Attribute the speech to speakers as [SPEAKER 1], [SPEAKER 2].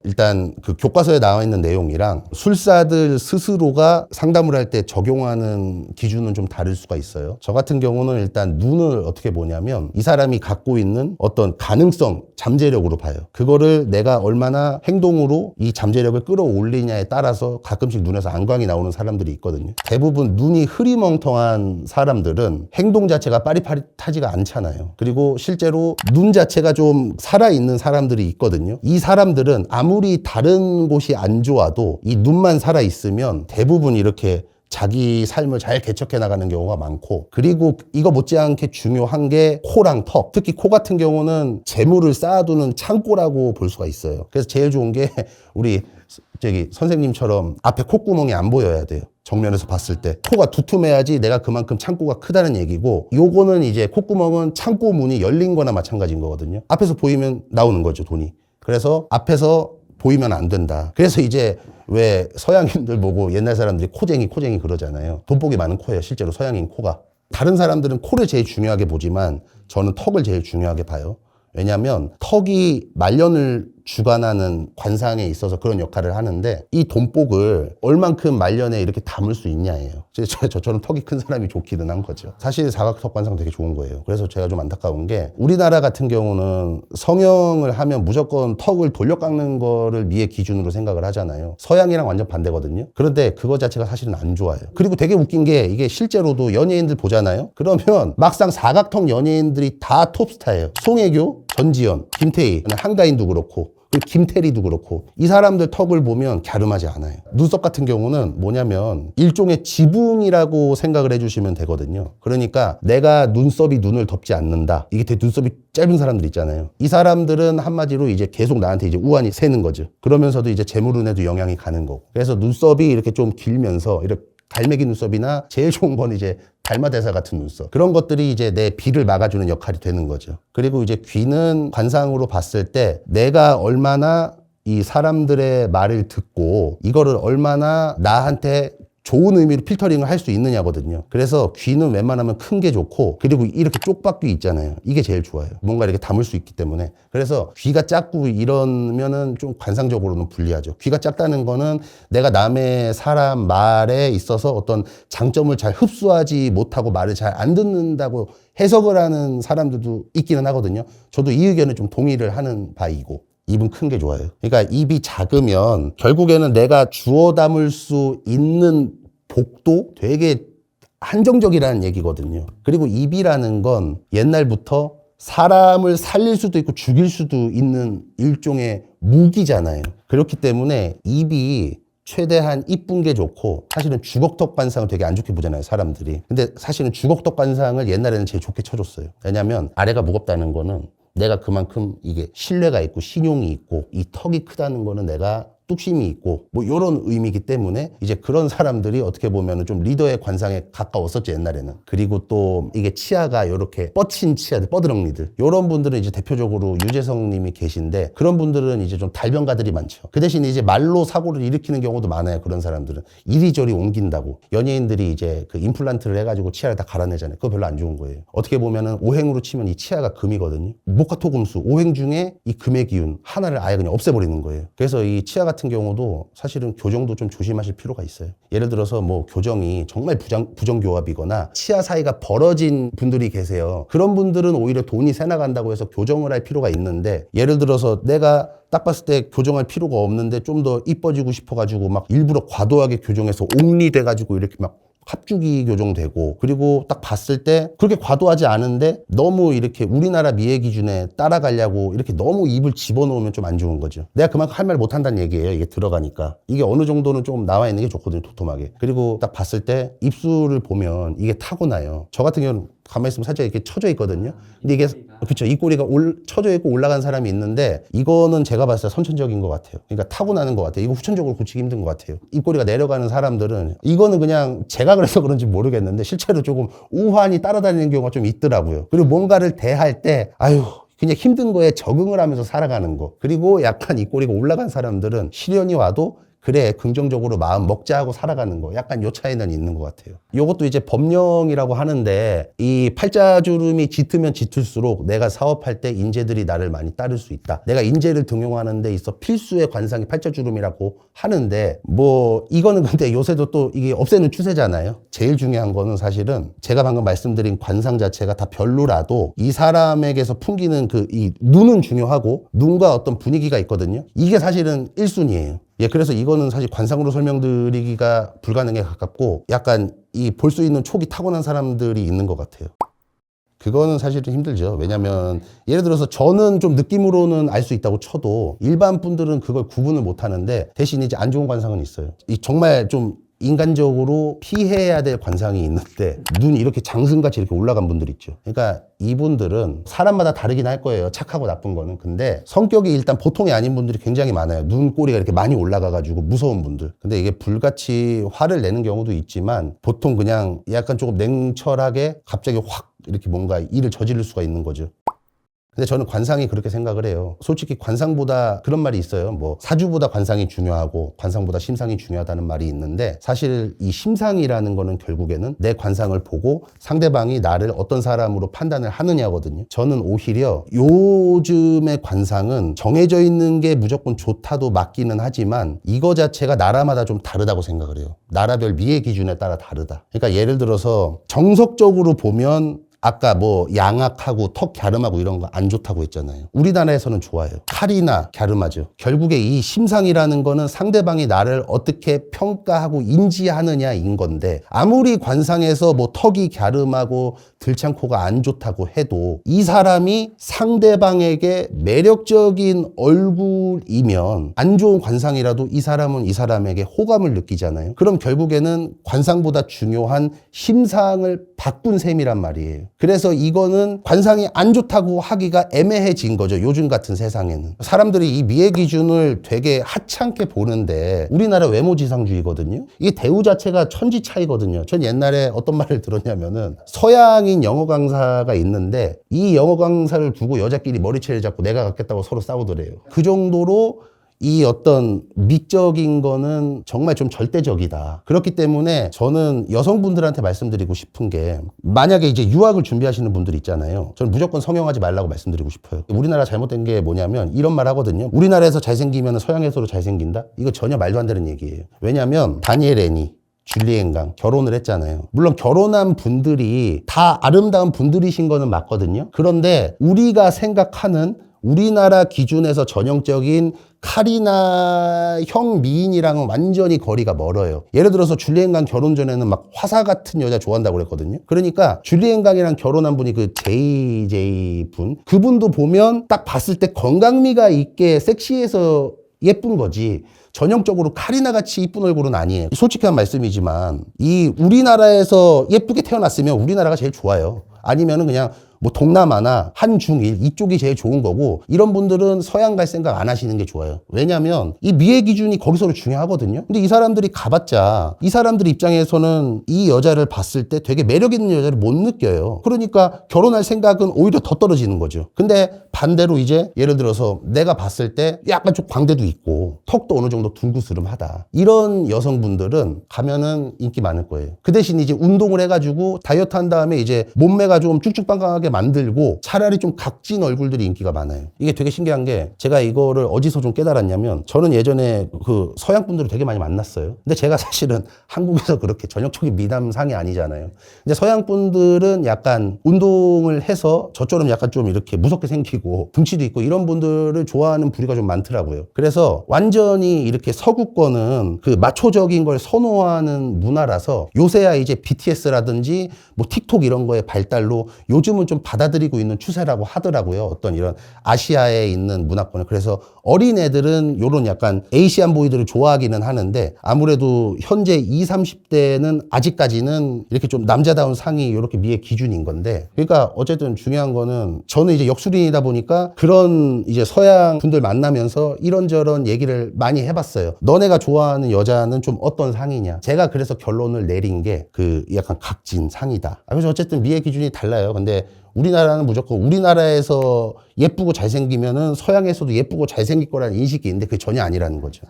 [SPEAKER 1] 일단 그 교과서에 나와 있는 내용이랑 술사들 스스로가 상담을 할 때 적용하는 기준은 좀 다를 수가 있어요. 저 같은 경우는 일단 눈을 어떻게 보냐면 이 사람이 갖고 있는 어떤 가능성, 잠재력으로 봐요. 그거를 내가 얼마나 행동으로 이 잠재력을 끌어올리냐에 따라서 가끔씩 눈에서 안광이 나오는 사람들이 있거든요. 대부분 눈이 흐리멍텅한 사람들은 행동 자체가 빠릿빠릿하지가 않잖아요. 그리고 실제로 눈 자체가 좀 살아있는 사람들이 있거든요. 이 사람들은 아무리 다른 곳이 안 좋아도 이 눈만 살아있으면 대부분 이렇게 자기 삶을 잘 개척해 나가는 경우가 많고, 그리고 이거 못지않게 중요한 게 코랑 턱. 특히 코 같은 경우는 재물을 쌓아두는 창고라고 볼 수가 있어요. 그래서 제일 좋은 게 우리 선생님처럼 앞에 콧구멍이 안 보여야 돼요. 정면에서 봤을 때 코가 두툼해야지 내가 그만큼 창고가 크다는 얘기고, 요거는 이제 콧구멍은 창고 문이 열린 거나 마찬가지인 거거든요. 앞에서 보이면 나오는 거죠, 돈이. 그래서 앞에서 보이면 안 된다. 그래서 이제 왜 서양인들 보고 옛날 사람들이 코쟁이 그러잖아요. 돈복이 많은 코예요, 실제로 서양인 코가. 다른 사람들은 코를 제일 중요하게 보지만 저는 턱을 제일 중요하게 봐요. 왜냐하면 턱이 말년을 주관하는 관상에 있어서 그런 역할을 하는데, 이 돈복을 얼만큼 말년에 이렇게 담을 수 있냐예요. 저처럼 턱이 큰 사람이 좋기는 한 거죠. 사실 사각턱 관상 되게 좋은 거예요. 그래서 제가 좀 안타까운 게, 우리나라 같은 경우는 성형을 하면 무조건 턱을 돌려 깎는 거를 미의 기준으로 생각을 하잖아요. 서양이랑 완전 반대거든요. 그런데 그거 자체가 사실은 안 좋아요. 그리고 되게 웃긴 게, 이게 실제로도 연예인들 보잖아요. 그러면 막상 사각턱 연예인들이 다 톱스타예요. 송혜교, 전지현, 김태희, 한가인도 그렇고 김태리도 그렇고, 이 사람들 턱을 보면 갸름하지 않아요. 눈썹 같은 경우는 뭐냐면 일종의 지붕이라고 생각을 해주시면 되거든요. 그러니까 내가 눈썹이 눈을 덮지 않는다, 이게 되게 눈썹이 짧은 사람들 있잖아요. 이 사람들은 한마디로 이제 계속 나한테 이제 우환이 새는 거죠. 그러면서도 이제 재물운에도 영향이 가는 거고. 그래서 눈썹이 이렇게 좀 길면서 이렇게 갈매기 눈썹이나 제일 좋은 건 이제 달마대사 같은 눈썹, 그런 것들이 이제 내 비를 막아주는 역할이 되는 거죠. 그리고 이제 귀는 관상으로 봤을 때 내가 얼마나 이 사람들의 말을 듣고 이거를 얼마나 나한테 좋은 의미로 필터링을 할 수 있느냐거든요. 그래서 귀는 웬만하면 큰 게 좋고, 그리고 이렇게 쪽박귀 있잖아요. 이게 제일 좋아요. 뭔가 이렇게 담을 수 있기 때문에. 그래서 귀가 작고 이러면은 좀 관상적으로는 불리하죠. 귀가 작다는 거는 내가 남의 사람 말에 있어서 어떤 장점을 잘 흡수하지 못하고 말을 잘 안 듣는다고 해석을 하는 사람들도 있기는 하거든요. 저도 이 의견에 좀 동의를 하는 바이고. 입은 큰 게 좋아요. 그러니까 입이 작으면 결국에는 내가 주워 담을 수 있는 복도 되게 한정적이라는 얘기거든요. 그리고 입이라는 건 옛날부터 사람을 살릴 수도 있고 죽일 수도 있는 일종의 무기잖아요. 그렇기 때문에 입이 최대한 이쁜 게 좋고, 사실은 주걱턱 관상을 되게 안 좋게 보잖아요, 사람들이. 근데 사실은 주걱턱 관상을 옛날에는 제일 좋게 쳐줬어요. 왜냐면 아래가 무겁다는 거는 내가 그만큼 이게 신뢰가 있고 신용이 있고, 이 턱이 크다는 거는 내가 뚝심이 있고, 뭐 이런 의미이기 때문에 이제 그런 사람들이 어떻게 보면 좀 리더의 관상에 가까웠었죠, 옛날에는. 그리고 또 이게 치아가 이렇게 뻗친 치아들, 뻐드렁니들, 이런 분들은 이제 대표적으로 유재석 님이 계신데, 그런 분들은 이제 좀 달변가들이 많죠. 그 대신 이제 말로 사고를 일으키는 경우도 많아요. 그런 사람들은 이리저리 옮긴다고. 연예인들이 이제 그 임플란트를 해가지고 치아를 다 갈아내잖아요. 그거 별로 안 좋은 거예요. 어떻게 보면은 오행으로 치면 이 치아가 금이거든요. 목화토금수 오행 중에 이 금의 기운 하나를 아예 그냥 없애버리는 거예요. 그래서 이 치아 같은 경우도 사실은 교정도 좀 조심하실 필요가 있어요. 예를 들어서 뭐 교정이 정말 부정교합이거나 치아 사이가 벌어진 분들이 계세요. 그런 분들은 오히려 돈이 새 나간다고 해서 교정을 할 필요가 있는데, 예를 들어서 내가 딱 봤을 때 교정할 필요가 없는데 좀 더 이뻐지고 싶어가지고 막 일부러 과도하게 교정해서 옥리돼가지고 이렇게 막 합주기 교정되고, 그리고 딱 봤을 때 그렇게 과도하지 않은데 너무 이렇게 우리나라 미의 기준에 따라가려고 이렇게 너무 입을 집어넣으면 좀 안 좋은 거죠. 내가 그만큼 할 말 못한다는 얘기예요. 이게 들어가니까. 이게 어느 정도는 좀 나와 있는 게 좋거든요, 도톰하게. 그리고 딱 봤을 때 입술을 보면 이게 타고나요. 저 같은 경우는 가만히 있으면 살짝 이렇게 쳐져 있거든요. 근데 이게 그렇죠. 입꼬리가 쳐져 있고 올라간 사람이 있는데, 이거는 제가 봤을 때 선천적인 것 같아요. 그러니까 타고나는 것 같아요. 이거 후천적으로 고치기 힘든 것 같아요. 입꼬리가 내려가는 사람들은, 이거는 그냥 제가 그래서 그런지 모르겠는데 실제로 조금 우환이 따라다니는 경우가 좀 있더라고요. 그리고 뭔가를 대할 때 그냥 힘든 거에 적응을 하면서 살아가는 거. 그리고 약간 입꼬리가 올라간 사람들은 시련이 와도 그래 긍정적으로 마음 먹자 하고 살아가는 거. 약간 요 차이는 있는 것 같아요. 요것도 이제 법령이라고 하는데 이 팔자주름이 짙으면 짙을수록 내가 사업할 때 인재들이 나를 많이 따를 수 있다. 내가 인재를 등용하는 데 있어 필수의 관상이 팔자주름이라고 하는데 뭐 이거는 근데 요새도 또 이게 없애는 추세잖아요. 제일 중요한 거는 사실은 제가 방금 말씀드린 관상 자체가 다 별로라도 이 사람에게서 풍기는 그 이 눈은 중요하고 눈과 어떤 분위기가 있거든요. 이게 사실은 1순위예요. 예, 그래서 이거는 사실 관상으로 설명드리기가 불가능에 가깝고 약간 이 볼 수 있는 촉이 타고난 사람들이 있는 것 같아요. 그거는 사실은 힘들죠. 왜냐면 예를 들어서 저는 좀 느낌으로는 알 수 있다고 쳐도 일반 분들은 그걸 구분을 못 하는데 대신 이제 안 좋은 관상은 있어요. 이 정말 좀 인간적으로 피해야 될 관상이 있는데 눈이 이렇게 장승같이 이렇게 올라간 분들 있죠. 그러니까 이분들은 사람마다 다르긴 할 거예요. 착하고 나쁜 거는. 근데 성격이 일단 보통이 아닌 분들이 굉장히 많아요. 눈꼬리가 이렇게 많이 올라가가지고 무서운 분들. 근데 이게 불같이 화를 내는 경우도 있지만 보통 그냥 약간 조금 냉철하게 갑자기 확 이렇게 뭔가 일을 저지를 수가 있는 거죠. 근데 저는 관상이 그렇게 생각을 해요. 솔직히 관상보다 그런 말이 있어요. 뭐 사주보다 관상이 중요하고 관상보다 심상이 중요하다는 말이 있는데 사실 이 심상이라는 거는 결국에는 내 관상을 보고 상대방이 나를 어떤 사람으로 판단을 하느냐거든요. 저는 오히려 요즘의 관상은 정해져 있는 게 무조건 좋다도 맞기는 하지만 이거 자체가 나라마다 좀 다르다고 생각을 해요. 나라별 미의 기준에 따라 다르다. 그러니까 예를 들어서 정석적으로 보면 아까 뭐 양악하고 턱 갸름하고 이런 거 안 좋다고 했잖아요. 우리나라에서는 좋아요. 칼이나 갸름하죠. 결국에 이 심상이라는 거는 상대방이 나를 어떻게 평가하고 인지하느냐인 건데 아무리 관상에서 뭐 턱이 갸름하고 들창코가 안 좋다고 해도 이 사람이 상대방에게 매력적인 얼굴이면 안 좋은 관상이라도 이 사람은 이 사람에게 호감을 느끼잖아요. 그럼 결국에는 관상보다 중요한 심상을 바꾼 셈이란 말이에요. 그래서 이거는 관상이 안 좋다고 하기가 애매해진 거죠. 요즘 같은 세상에는. 사람들이 이 미의 기준을 되게 하찮게 보는데 우리나라 외모지상주의거든요. 이게 대우 자체가 천지 차이거든요. 전 옛날에 어떤 말을 들었냐면은 서양인 영어 강사가 있는데 이 영어 강사를 두고 여자끼리 머리채를 잡고 내가 갖겠다고 서로 싸우더래요. 그 정도로 이 어떤 미적인 거는 정말 좀 절대적이다. 그렇기 때문에 저는 여성분들한테 말씀드리고 싶은 게 만약에 이제 유학을 준비하시는 분들 있잖아요. 저는 무조건 성형하지 말라고 말씀드리고 싶어요. 우리나라 잘못된 게 뭐냐면 이런 말 하거든요. 우리나라에서 잘생기면 서양에서도 잘생긴다? 이거 전혀 말도 안 되는 얘기예요. 왜냐면 다니엘 애니 줄리엔 강 결혼을 했잖아요. 물론 결혼한 분들이 다 아름다운 분들이신 거는 맞거든요. 그런데 우리가 생각하는 우리나라 기준에서 전형적인 카리나형 미인이랑은 완전히 거리가 멀어요. 예를 들어서 줄리엔 강 결혼 전에는 막 화사 같은 여자 좋아한다고 그랬거든요. 그러니까 줄리엔 강이랑 결혼한 분이 그 JJ 분 그분도 보면 딱 봤을 때 건강미가 있게 섹시해서 예쁜 거지 전형적으로 카리나 같이 이쁜 얼굴은 아니에요. 솔직한 말씀이지만 이 우리나라에서 예쁘게 태어났으면 우리나라가 제일 좋아요. 아니면은 그냥 뭐 동남아나 한중일 이쪽이 제일 좋은 거고 이런 분들은 서양 갈 생각 안 하시는 게 좋아요. 왜냐면 이 미의 기준이 거기서도 중요하거든요. 근데 이 사람들이 가봤자 이 사람들 입장에서는 이 여자를 봤을 때 되게 매력 있는 여자를 못 느껴요. 그러니까 결혼할 생각은 오히려 더 떨어지는 거죠. 근데 반대로 이제 예를 들어서 내가 봤을 때 약간 좀 광대도 있고 턱도 어느 정도 둥그스름하다. 이런 여성분들은 가면은 인기 많을 거예요. 그 대신 이제 운동을 해가지고 다이어트 한 다음에 이제 몸매가 좀 쭉쭉빵빵하게 만들고 차라리 좀 각진 얼굴들이 인기가 많아요. 이게 되게 신기한 게 제가 이거를 어디서 좀 깨달았냐면 저는 예전에 그 서양 분들을 되게 많이 만났어요. 근데 제가 사실은 한국에서 그렇게 전형적인 미남상이 아니잖아요. 근데 서양 분들은 약간 운동을 해서 저처럼 약간 좀 이렇게 무섭게 생기고 등치도 있고 이런 분들을 좋아하는 부류가 좀 많더라고요. 그래서 완전히 이렇게 서구권은 그 마초적인 걸 선호하는 문화라서 요새야 이제 BTS라든지 뭐 틱톡 이런 거의 발달로 요즘은 좀 받아들이고 있는 추세라고 하더라고요. 어떤 이런 아시아에 있는 문화권을. 그래서 어린 애들은 요런 약간 에이시안 보이들을 좋아하기는 하는데 아무래도 현재 20, 30대는 아직까지는 이렇게 좀 남자다운 상이 이렇게 미의 기준인 건데 그러니까 어쨌든 중요한 거는 저는 이제 역술인이다 보니까 그런 이제 서양 분들 만나면서 이런저런 얘기를 많이 해봤어요. 너네가 좋아하는 여자는 좀 어떤 상이냐. 제가 그래서 결론을 내린 게 그 약간 각진 상이다. 그래서 어쨌든 미의 기준이 달라요. 근데 우리나라는 무조건 우리나라에서 예쁘고 잘생기면은 서양에서도 예쁘고 잘생길 거라는 인식이 있는데 그게 전혀 아니라는 거죠.